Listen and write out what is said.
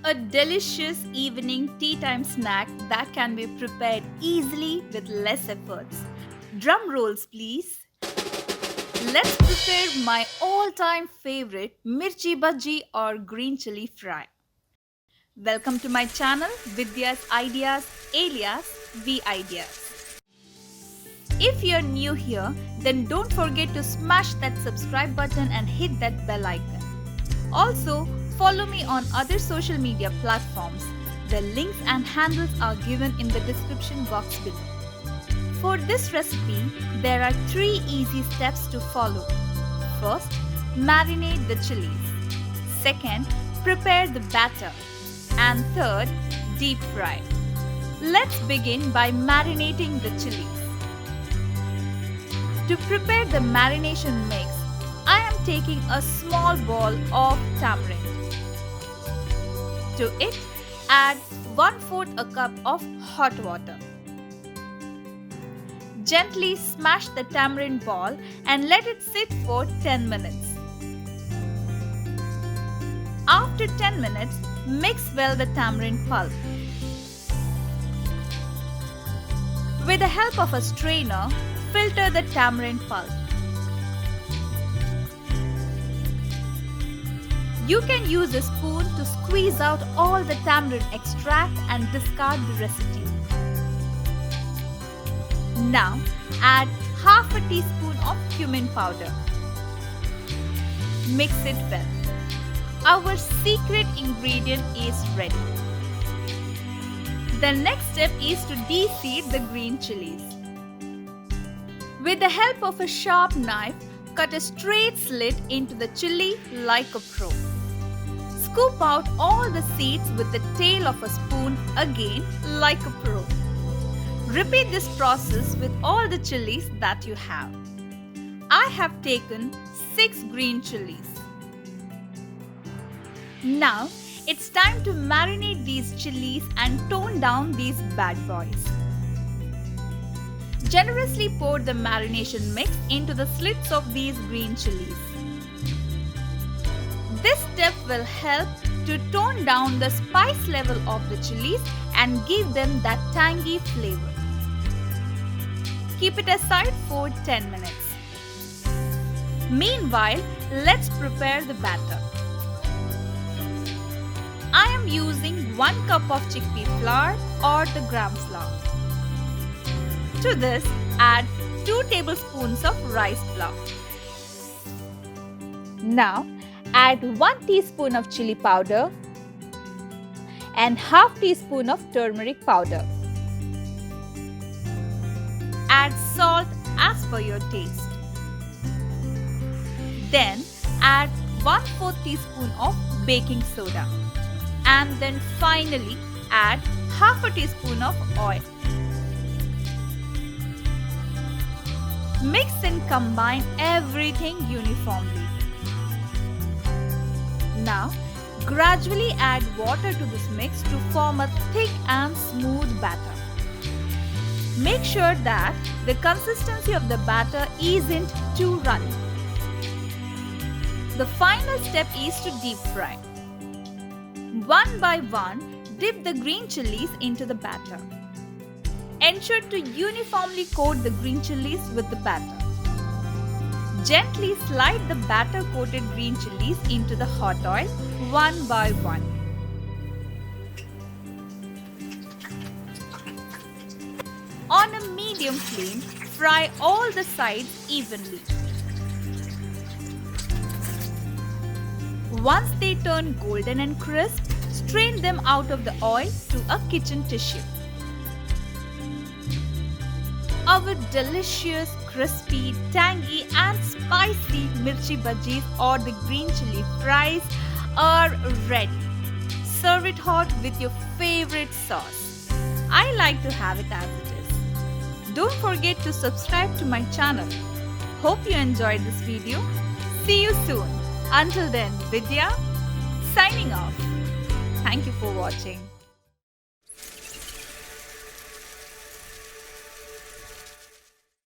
a delicious evening tea time snack that can be prepared easily with less efforts. Drum rolls, please. Let's prepare my all-time favorite Mirchi Bajji or green chili fry. Welcome to my channel Vidya's Ideas alias VIDYA'S. If you're new here, then don't forget to smash that subscribe button and hit that bell icon. Also, follow me on other social media platforms. The links and handles are given in the description box below. For this recipe, there are 3 easy steps to follow. First, marinate the chilies. Second, prepare the batter. And third, deep fry. Let's begin by marinating the chilies. To prepare the marination mix, I am taking a small ball of tamarind. To it, add 1/4 a cup of hot water. Gently smash the tamarind ball and let it sit for 10 minutes. After 10 minutes, mix well the tamarind pulp. With the help of a strainer, filter the tamarind pulp. You can use a spoon to squeeze out all the tamarind extract and discard the residue. Now, add half a teaspoon of cumin powder. Mix it well. Our secret ingredient is ready. The next step is to de-seed the green chilies. With the help of a sharp knife, cut a straight slit into the chili like a pro. Scoop out all the seeds with the tail of a spoon again like a pro. Repeat this process with all the chilies that you have. I have taken 6 green chilies. Now, it's time to marinate these chilies and tone down these bad boys. Generously pour the marination mix into the slits of these green chilies. This step will help to tone down the spice level of the chilies and give them that tangy flavor. Keep it aside for 10 minutes. Meanwhile, let's prepare the batter. I am using 1 cup of chickpea flour or the gram flour. To this, add 2 tablespoons of rice flour. Now, add 1 teaspoon of chili powder and half teaspoon of turmeric powder. Add salt as per your taste. Then add 1/4 teaspoon of baking soda. And then finally add half a teaspoon of oil. Mix and combine everything uniformly. Now, gradually add water to this mix to form a thick and smooth batter. Make sure that the consistency of the batter isn't too runny. The final step is to deep fry. One by one, dip the green chilies into the batter. Ensure to uniformly coat the green chilies with the batter. Gently slide the batter-coated green chilies into the hot oil one by one. On a medium flame, fry all the sides evenly. Once they turn golden and crisp, strain them out of the oil to a kitchen tissue. Our delicious, crispy, tangy and spicy Mirchi Bajjis or the green chili fries are ready. Serve it hot with your favorite sauce. I like to have it as it is. Don't forget to subscribe to my channel. Hope you enjoyed this video. See you soon. Until then, Vidya signing off. Thank you for watching.